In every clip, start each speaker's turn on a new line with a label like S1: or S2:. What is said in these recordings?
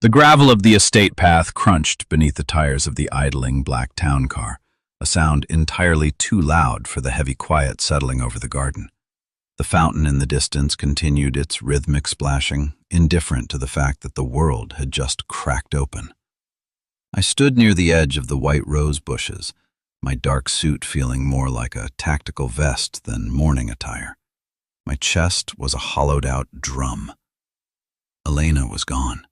S1: The gravel of the estate path crunched beneath the tires of the idling black town car, a sound entirely too loud for the heavy quiet settling over the garden. The fountain in the distance continued its rhythmic splashing, indifferent to the fact that the world had just cracked open. I stood near the edge of the white rose bushes, my dark suit feeling more like a tactical vest than morning attire. My chest was a hollowed-out drum. Elena was gone.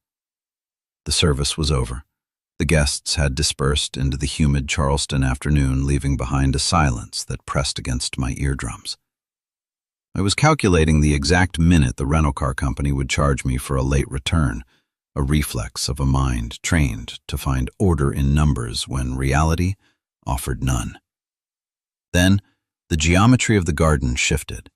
S1: The service was over. The guests had dispersed into the humid Charleston afternoon, leaving behind a silence that pressed against my eardrums. I was calculating the exact minute the rental car company would charge me for a late return, a reflex of a mind trained to find order in numbers when reality offered none. Then, the geometry of the garden shifted.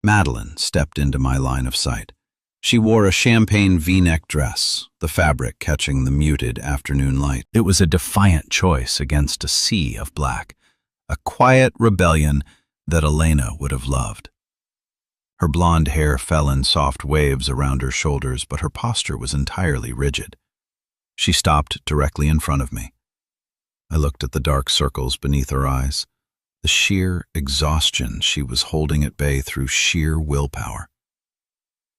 S1: Madeline stepped into my line of sight. She wore a champagne V-neck dress, the fabric catching the muted afternoon light. It was a defiant choice against a sea of black, a quiet rebellion that Elena would have loved. Her blonde hair fell in soft waves around her shoulders, but her posture was entirely rigid. She stopped directly in front of me. I looked at the dark circles beneath her eyes, the sheer exhaustion she was holding at bay through sheer willpower.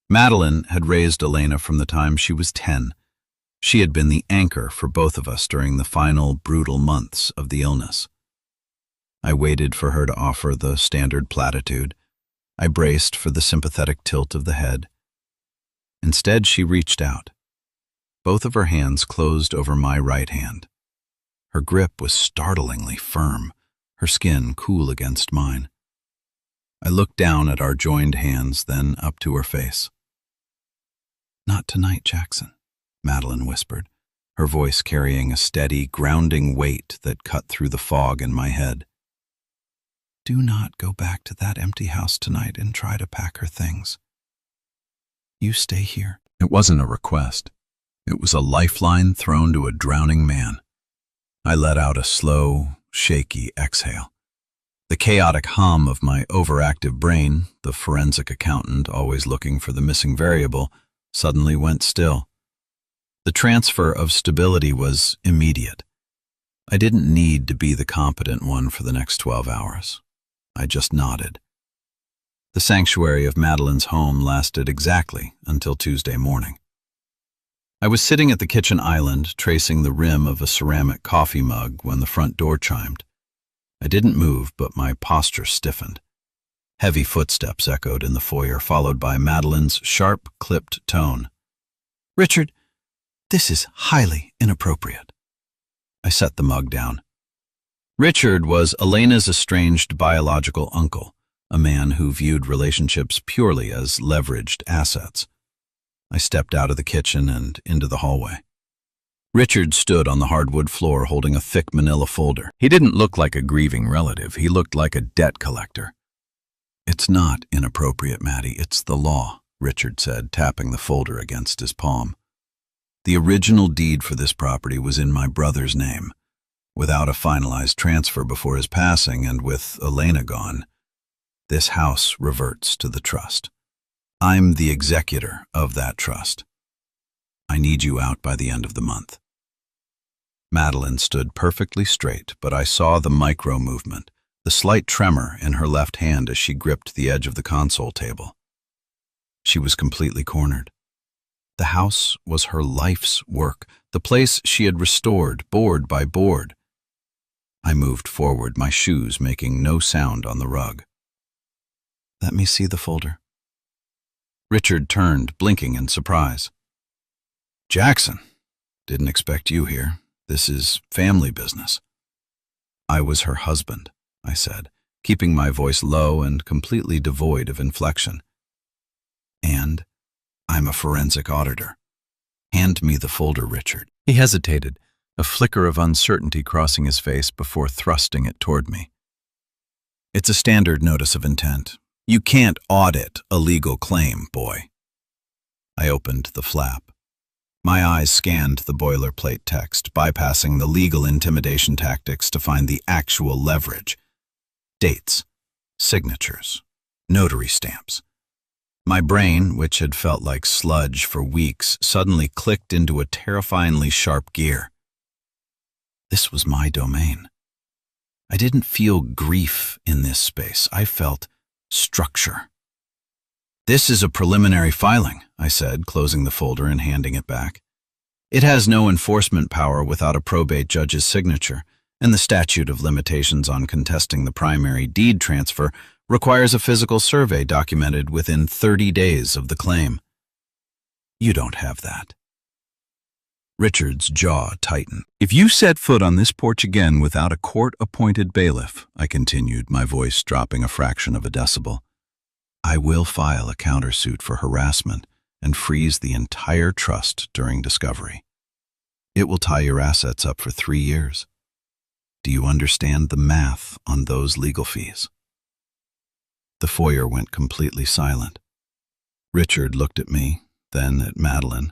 S1: Madeline had raised Elena from the time she was 10. She had been the anchor for both of us during the final brutal months of the illness. I waited for her to offer the standard platitude. I braced for the sympathetic tilt of the head. Instead, she reached out. Both of her hands closed over my right hand. Her grip was startlingly firm, her skin cool against mine. I looked down at our joined hands, then up to her face. "Not tonight, Jackson," Madeline whispered, her voice carrying a steady, grounding weight that cut through the fog in my head. "Do not go back to that empty house tonight and try to pack her things. You stay here." It wasn't a request. It was a lifeline thrown to a drowning man. I let out a slow, shaky exhale. The chaotic hum of my overactive brain, the forensic accountant always looking for the missing variable, suddenly went still. The transfer of stability was immediate. I didn't need to be the competent one for the next 12 hours. I just nodded. The sanctuary of Madeline's home lasted exactly until Tuesday morning. I was sitting at the kitchen island, tracing the rim of a ceramic coffee mug when the front door chimed. I didn't move, but my posture stiffened. Heavy footsteps echoed in the foyer, followed by Madeline's sharp, clipped tone. "Richard, this is highly inappropriate." I set the mug down. Richard was Elena's estranged biological uncle, a man who viewed relationships purely as leveraged assets. I stepped out of the kitchen and into the hallway. Richard stood on the hardwood floor holding a thick manila folder. He didn't look like a grieving relative. He looked like a debt collector. "It's not inappropriate, Maddie. It's the law," Richard said, tapping the folder against his palm. "The original deed for this property was in my brother's name. Without a finalized transfer before his passing and with Elena gone, this house reverts to the trust. I'm the executor of that trust. I need you out by the end of the month." Madeline stood perfectly straight, but I saw the micro-movement, the slight tremor in her left hand as she gripped the edge of the console table. She was completely cornered. The house was her life's work, the place she had restored board by board. I moved forward, my shoes making no sound on the rug. "Let me see the folder." Richard turned, blinking in surprise. "Jackson, didn't expect you here. This is family business." "I was her husband," I said, keeping my voice low and completely devoid of inflection. "And I'm a forensic auditor. Hand me the folder, Richard." He hesitated, a flicker of uncertainty crossing his face before thrusting it toward me. "It's a standard notice of intent. You can't audit a legal claim, boy." I opened the flap. My eyes scanned the boilerplate text, bypassing the legal intimidation tactics to find the actual leverage. Dates, signatures, notary stamps. My brain, which had felt like sludge for weeks, suddenly clicked into a terrifyingly sharp gear. This was my domain. I didn't feel grief in this space. I felt structure. "This is a preliminary filing," I said, closing the folder and handing it back. "It has no enforcement power without a probate judge's signature, and the statute of limitations on contesting the primary deed transfer requires a physical survey documented within 30 days of the claim. You don't have that." Richard's jaw tightened. "If you set foot on this porch again without a court-appointed bailiff," I continued, my voice dropping a fraction of a decibel, "I will file a countersuit for harassment and freeze the entire trust during discovery. It will tie your assets up for 3 years. Do you understand the math on those legal fees?" The foyer went completely silent. Richard looked at me, then at Madeline.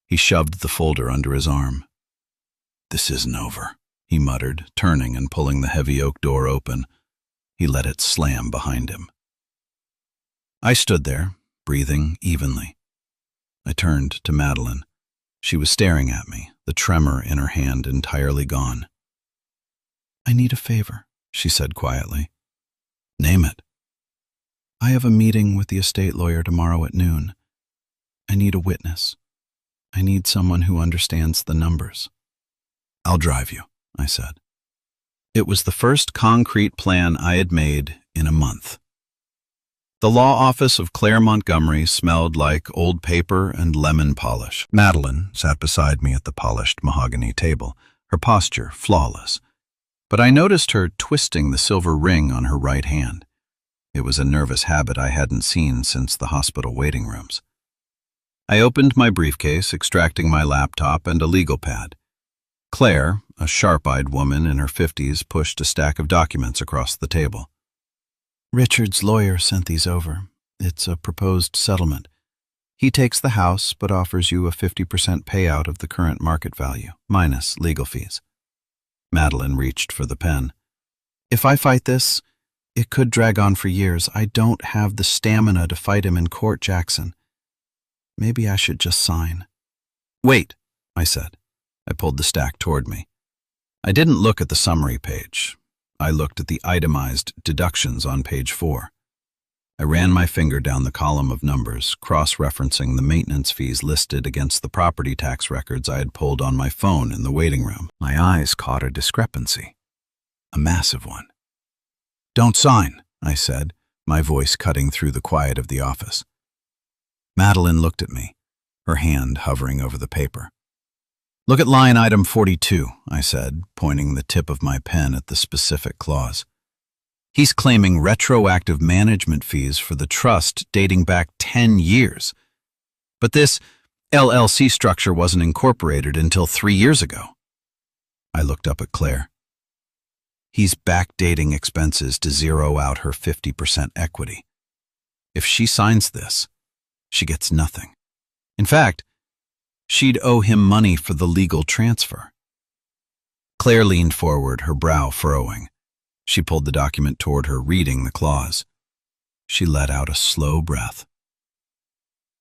S1: He shoved the folder under his arm. "This isn't over," he muttered, turning and pulling the heavy oak door open. He let it slam behind him. I stood there, breathing evenly. I turned to Madeline. She was staring at me, the tremor in her hand entirely gone. "I need a favor," she said quietly. "Name it." "I have a meeting with the estate lawyer tomorrow at noon. I need a witness. I need someone who understands the numbers." "I'll drive you," I said. It was the first concrete plan I had made in a month. The law office of Claire Montgomery smelled like old paper and lemon polish. Madeline sat beside me at the polished mahogany table, her posture flawless. But I noticed her twisting the silver ring on her right hand. It was a nervous habit I hadn't seen since the hospital waiting rooms. I opened my briefcase, extracting my laptop and a legal pad. Claire, a sharp-eyed woman in her 50s, pushed a stack of documents across the table. "Richard's lawyer sent these over. It's a proposed settlement. He takes the house but offers you a 50% payout of the current market value, minus legal fees." Madeline reached for the pen. "If I fight this, it could drag on for years. I don't have the stamina to fight him in court, Jackson. Maybe I should just sign." "Wait," I said. I pulled the stack toward me. I didn't look at the summary page. I looked at the itemized deductions on page 4. I ran my finger down the column of numbers, cross-referencing the maintenance fees listed against the property tax records I had pulled on my phone in the waiting room. My eyes caught a discrepancy. A massive one. "Don't sign," I said, my voice cutting through the quiet of the office. Madeline looked at me, her hand hovering over the paper. "Look at line item 42, I said, pointing the tip of my pen at the specific clause. "He's claiming retroactive management fees for the trust dating back 10 years. But this LLC structure wasn't incorporated until 3 years ago." I looked up at Claire. "He's backdating expenses to zero out her 50% equity. If she signs this, she gets nothing. In fact, she'd owe him money for the legal transfer." Claire leaned forward, her brow furrowing. She pulled the document toward her, reading the clause. She let out a slow breath.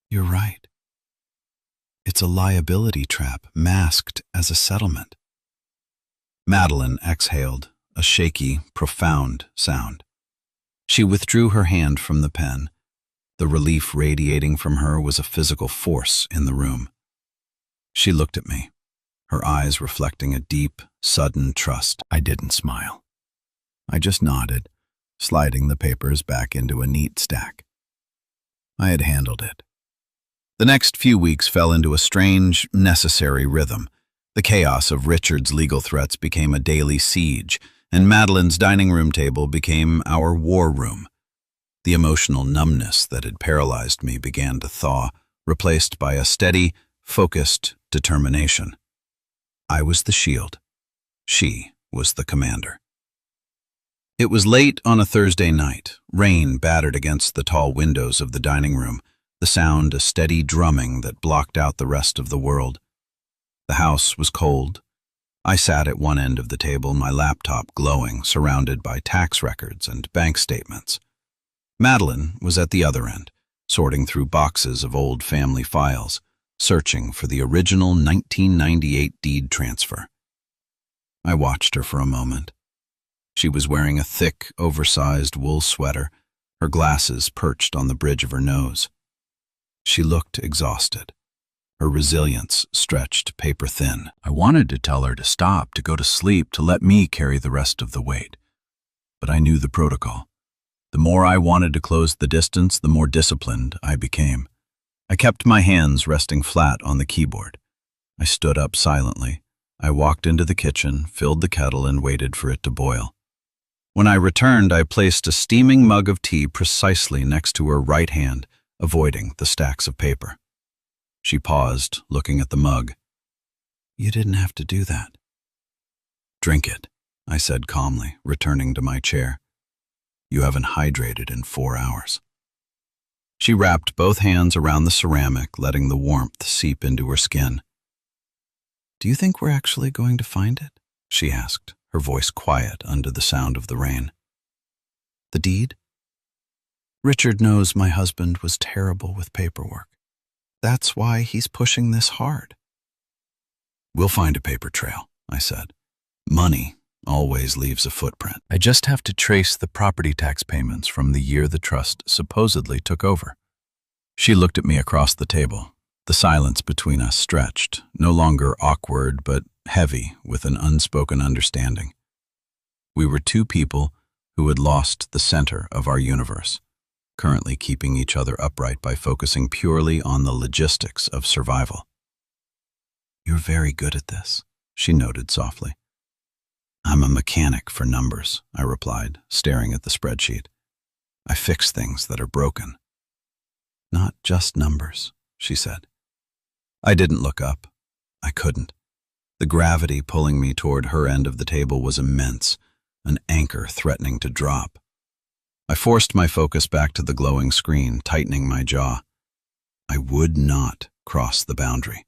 S1: "You're right. It's a liability trap masked as a settlement." Madeline exhaled, a shaky, profound sound. She withdrew her hand from the pen. The relief radiating from her was a physical force in the room. She looked at me, her eyes reflecting a deep, sudden trust. I didn't smile. I just nodded, sliding the papers back into a neat stack. I had handled it. The next few weeks fell into a strange, necessary rhythm. The chaos of Richard's legal threats became a daily siege, and Madeline's dining room table became our war room. The emotional numbness that had paralyzed me began to thaw, replaced by a steady, focused determination. I was the shield. She was the commander. It was late on a Thursday night. Rain battered against the tall windows of the dining room, the sound a steady drumming that blocked out the rest of the world. The house was cold. I sat at one end of the table, my laptop glowing, surrounded by tax records and bank statements. Madeline was at the other end, sorting through boxes of old family files, searching for the original 1998 deed transfer. I watched her for a moment. She was wearing a thick, oversized wool sweater, her glasses perched on the bridge of her nose. She looked exhausted, her resilience stretched paper-thin. I wanted to tell her to stop, to go to sleep, to let me carry the rest of the weight. But I knew the protocol. The more I wanted to close the distance, the more disciplined I became. I kept my hands resting flat on the keyboard. I stood up silently. I walked into the kitchen, filled the kettle, and waited for it to boil. When I returned, I placed a steaming mug of tea precisely next to her right hand, avoiding the stacks of paper. She paused, looking at the mug. "You didn't have to do that." "Drink it," I said calmly, returning to my chair. "You haven't hydrated in 4 hours." She wrapped both hands around the ceramic, letting the warmth seep into her skin. "Do you think we're actually going to find it?" she asked, her voice quiet under the sound of the rain. "The deed? Richard knows my husband was terrible with paperwork. That's why he's pushing this hard." "We'll find a paper trail," I said. "Money always leaves a footprint. I just have to trace the property tax payments from the year the trust supposedly took over." She looked at me across the table. The silence between us stretched, no longer awkward but heavy with an unspoken understanding. We were two people who had lost the center of our universe, currently keeping each other upright by focusing purely on the logistics of survival. "You're very good at this," she noted softly. "I'm a mechanic for numbers," I replied, staring at the spreadsheet. "I fix things that are broken." "Not just numbers," she said. I didn't look up. I couldn't. The gravity pulling me toward her end of the table was immense, an anchor threatening to drop. I forced my focus back to the glowing screen, tightening my jaw. I would not cross the boundary.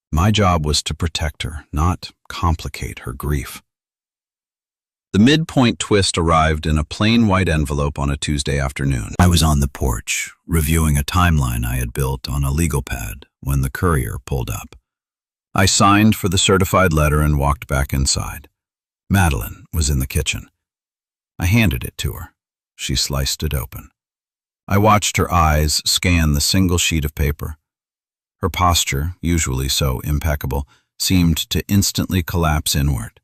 S1: My job was to protect her, not complicate her grief. The midpoint twist arrived in a plain white envelope on a Tuesday afternoon. I was on the porch, reviewing a timeline I had built on a legal pad when the courier pulled up. I signed for the certified letter and walked back inside. Madeline was in the kitchen. I handed it to her. She sliced it open. I watched her eyes scan the single sheet of paper. Her posture, usually so impeccable, seemed to instantly collapse inward.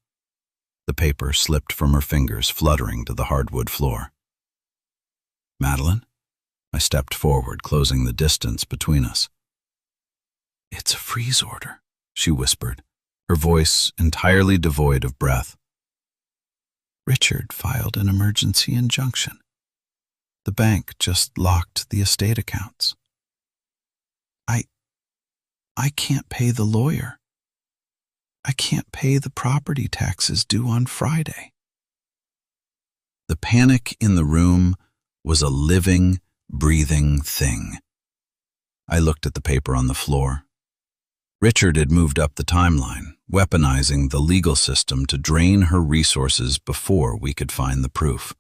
S1: The paper slipped from her fingers, fluttering to the hardwood floor. "Madeline?" I stepped forward, closing the distance between us. "It's a freeze order," she whispered, her voice entirely devoid of breath. "Richard filed an emergency injunction. The bank just locked the estate accounts. I can't pay the lawyer. I can't pay the property taxes due on Friday." The panic in the room was a living, breathing thing. I looked at the paper on the floor. Richard had moved up the timeline, weaponizing the legal system to drain her resources before we could find the proof.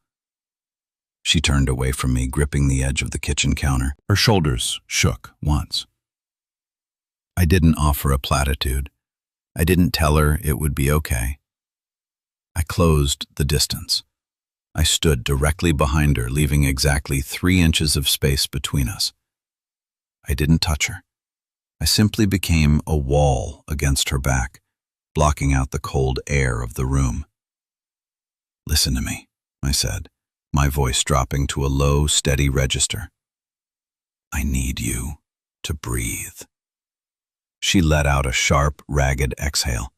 S1: She turned away from me, gripping the edge of the kitchen counter. Her shoulders shook once. I didn't offer a platitude. I didn't tell her it would be okay. I closed the distance. I stood directly behind her, leaving exactly 3 inches of space between us. I didn't touch her. I simply became a wall against her back, blocking out the cold air of the room. "Listen to me," I said, my voice dropping to a low, steady register. "I need you to breathe." She let out a sharp, ragged exhale.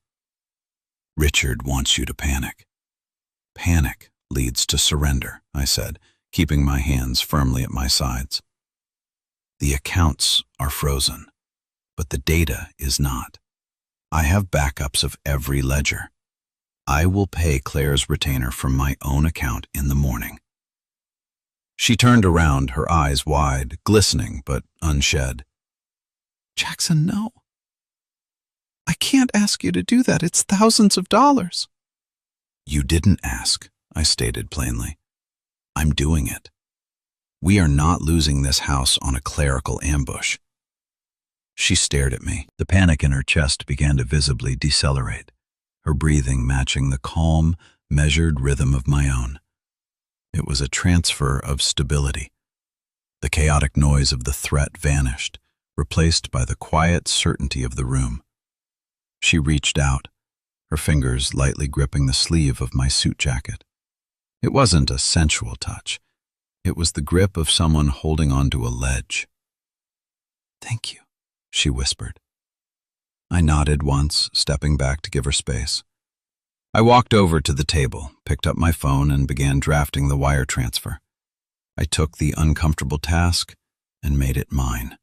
S1: "Richard wants you to panic." "Panic leads to surrender," I said, keeping my hands firmly at my sides. "The accounts are frozen, but the data is not. I have backups of every ledger. I will pay Claire's retainer from my own account in the morning." She turned around, her eyes wide, glistening but unshed. "Jackson, no. I can't ask you to do that. It's thousands of dollars." "You didn't ask," I stated plainly. "I'm doing it. We are not losing this house on a clerical ambush. She stared at me. The panic in her chest began to visibly decelerate, her breathing matching the calm, measured rhythm of my own. It was a transfer of stability. The chaotic noise of the threat vanished, replaced by the quiet certainty of the room. She reached out, her fingers lightly gripping the sleeve of my suit jacket. It wasn't a sensual touch. It was the grip of someone holding onto a ledge. "Thank you," she whispered. I nodded once, stepping back to give her space. I walked over to the table, picked up my phone, and began drafting the wire transfer. I took the uncomfortable task and made it mine.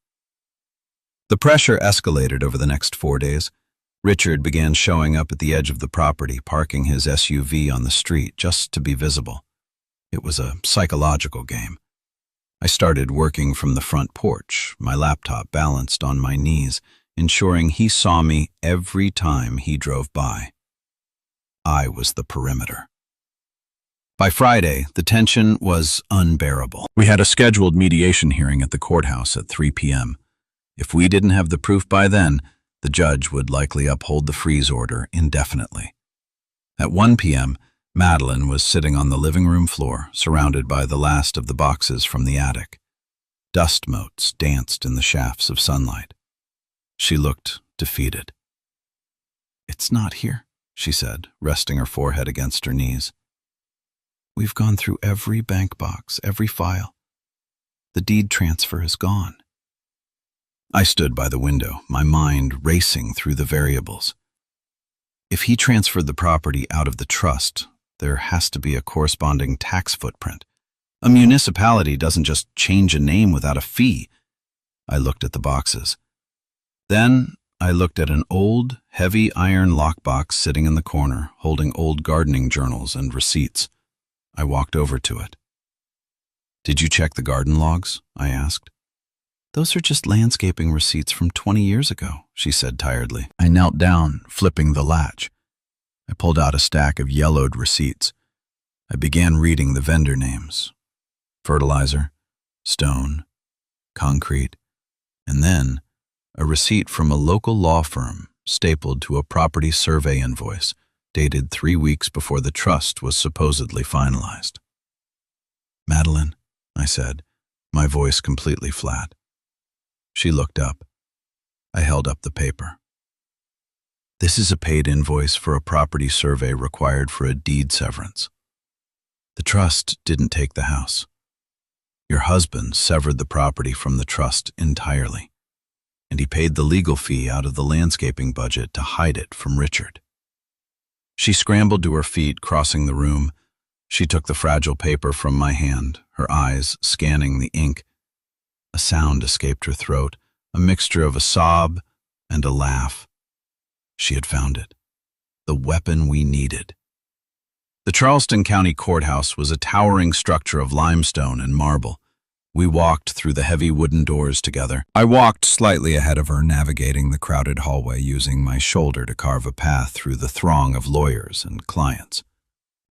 S1: The pressure escalated over the next 4 days. Richard began showing up at the edge of the property, parking his SUV on the street just to be visible. It was a psychological game. I started working from the front porch, my laptop balanced on my knees, ensuring he saw me every time he drove by. I was the perimeter. By Friday, the tension was unbearable. We had a scheduled mediation hearing at the courthouse at 3 p.m. If we didn't have the proof by then, the judge would likely uphold the freeze order indefinitely. At 1 p.m., Madeline was sitting on the living room floor, surrounded by the last of the boxes from the attic. Dust motes danced in the shafts of sunlight. She looked defeated. "It's not here," she said, resting her forehead against her knees. "We've gone through every bank box, every file. The deed transfer is gone." I stood by the window, my mind racing through the variables. If he transferred the property out of the trust, there has to be a corresponding tax footprint. A municipality doesn't just change a name without a fee. I looked at the boxes. Then I looked at an old, heavy iron lockbox sitting in the corner, holding old gardening journals and receipts. I walked over to it. "Did you check the garden logs?" I asked. "Those are just landscaping receipts from 20 years ago," she said tiredly. I knelt down, flipping the latch. I pulled out a stack of yellowed receipts. I began reading the vendor names: fertilizer, stone, concrete, and then a receipt from a local law firm stapled to a property survey invoice dated 3 weeks before the trust was supposedly finalized. "Madeline," I said, my voice completely flat. She looked up. I held up the paper. "This is a paid invoice for a property survey required for a deed severance. The trust didn't take the house. Your husband severed the property from the trust entirely, and he paid the legal fee out of the landscaping budget to hide it from Richard." She scrambled to her feet, crossing the room. She took the fragile paper from my hand, her eyes scanning the ink. A sound escaped her throat, a mixture of a sob and a laugh. She had found it, the weapon we needed. The Charleston County Courthouse was a towering structure of limestone and marble. We walked through the heavy wooden doors together. I walked slightly ahead of her, navigating the crowded hallway, using my shoulder to carve a path through the throng of lawyers and clients.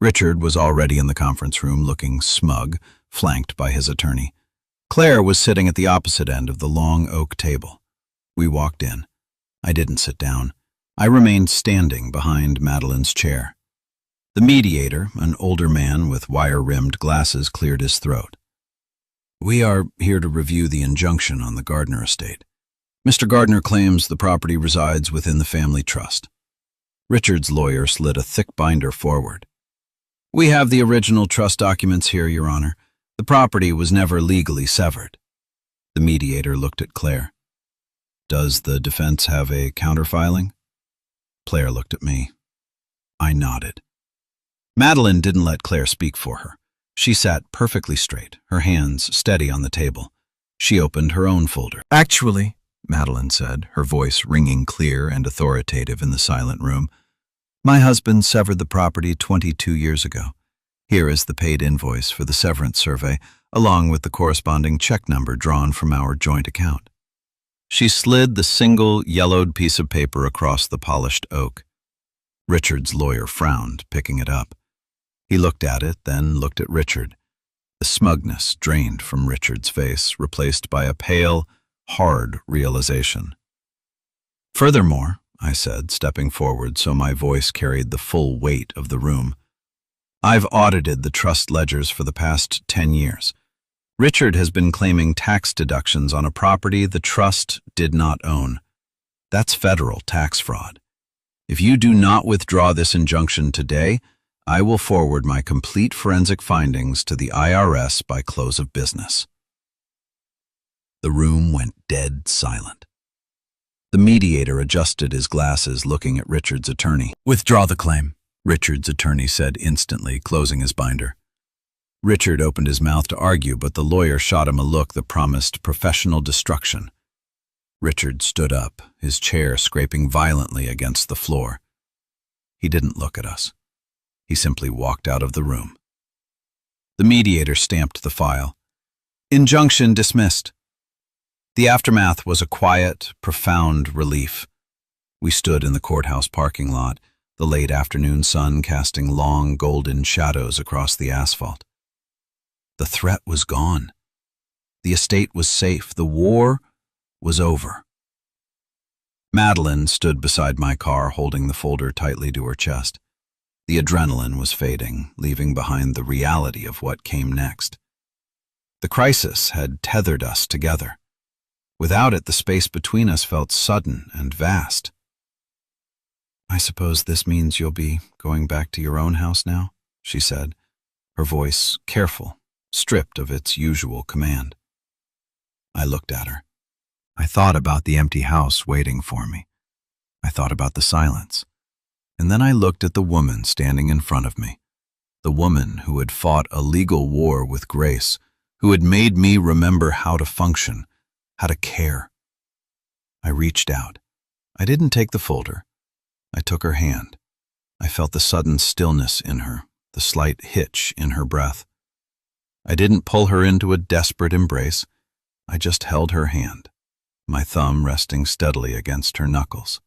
S1: Richard was already in the conference room, looking smug, flanked by his attorney. Claire was sitting at the opposite end of the long oak table. We walked in. I didn't sit down. I remained standing behind Madeline's chair. The mediator, an older man with wire-rimmed glasses, cleared his throat. "We are here to review the injunction on the Gardner estate. Mr. Gardner claims the property resides within the family trust." Richard's lawyer slid a thick binder forward. "We have the original trust documents here, Your Honor. The property was never legally severed." The mediator looked at Claire. "Does the defense have a counterfiling?" Claire looked at me. I nodded. Madeline didn't let Claire speak for her. She sat perfectly straight, her hands steady on the table. She opened her own folder. "Actually," Madeline said, her voice ringing clear and authoritative in the silent room, "my husband severed the property 22 years ago. Here is the paid invoice for the severance survey, along with the corresponding check number drawn from our joint account." She slid the single, yellowed piece of paper across the polished oak. Richard's lawyer frowned, picking it up. He looked at it, then looked at Richard. The smugness drained from Richard's face, replaced by a pale, hard realization. "Furthermore," I said, stepping forward so my voice carried the full weight of the room, "I've audited the trust ledgers for the past 10 years. Richard has been claiming tax deductions on a property the trust did not own. That's federal tax fraud. If you do not withdraw this injunction today, I will forward my complete forensic findings to the IRS by close of business." The room went dead silent. The mediator adjusted his glasses, looking at Richard's attorney. "Withdraw the claim," Richard's attorney said instantly, closing his binder. Richard opened his mouth to argue, but the lawyer shot him a look that promised professional destruction. Richard stood up, his chair scraping violently against the floor. He didn't look at us. He simply walked out of the room. The mediator stamped the file. "Injunction dismissed." The aftermath was a quiet, profound relief. We stood in the courthouse parking lot, the late afternoon sun casting long, golden shadows across the asphalt. The threat was gone. The estate was safe. The war was over. Madeline stood beside my car, holding the folder tightly to her chest. The adrenaline was fading, leaving behind the reality of what came next. The crisis had tethered us together. Without it, the space between us felt sudden and vast. "I suppose this means you'll be going back to your own house now?" she said, her voice careful, stripped of its usual command. I looked at her. I thought about the empty house waiting for me. I thought about the silence. And then I looked at the woman standing in front of me, the woman who had fought a legal war with grace, who had made me remember how to function, how to care. I reached out. I didn't take the folder. I took her hand. I felt the sudden stillness in her, the slight hitch in her breath. I didn't pull her into a desperate embrace. I just held her hand, my thumb resting steadily against her knuckles.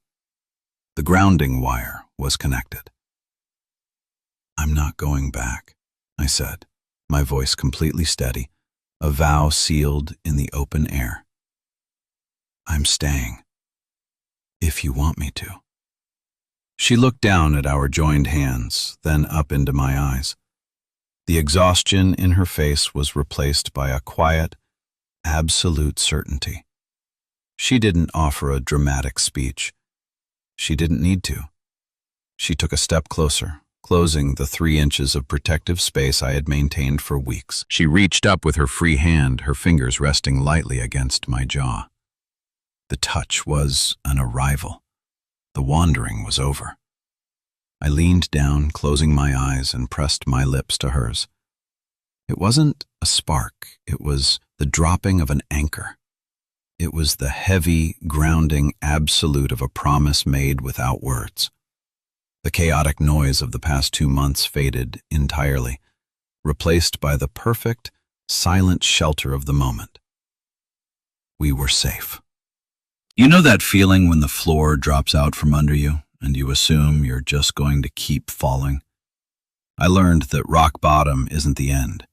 S1: The grounding wire was connected. "I'm not going back," I said, my voice completely steady, a vow sealed in the open air. "I'm staying, if you want me to." She looked down at our joined hands, then up into my eyes. The exhaustion in her face was replaced by a quiet, absolute certainty. She didn't offer a dramatic speech. She didn't need to. She took a step closer, closing the 3 inches of protective space I had maintained for weeks. She reached up with her free hand, her fingers resting lightly against my jaw. The touch was an arrival. The wandering was over. I leaned down, closing my eyes, and pressed my lips to hers. It wasn't a spark. It was the dropping of an anchor. It was the heavy, grounding absolute of a promise made without words. The chaotic noise of the past 2 months faded entirely, replaced by the perfect, silent shelter of the moment. We were safe. You know that feeling when the floor drops out from under you and you assume you're just going to keep falling? I learned that rock bottom isn't the end.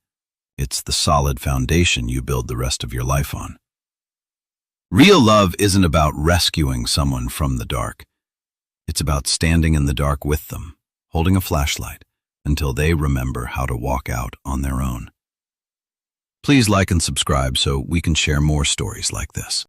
S1: It's the solid foundation you build the rest of your life on. Real love isn't about rescuing someone from the dark. It's about standing in the dark with them, holding a flashlight, until they remember how to walk out on their own. Please like and subscribe so we can share more stories like this.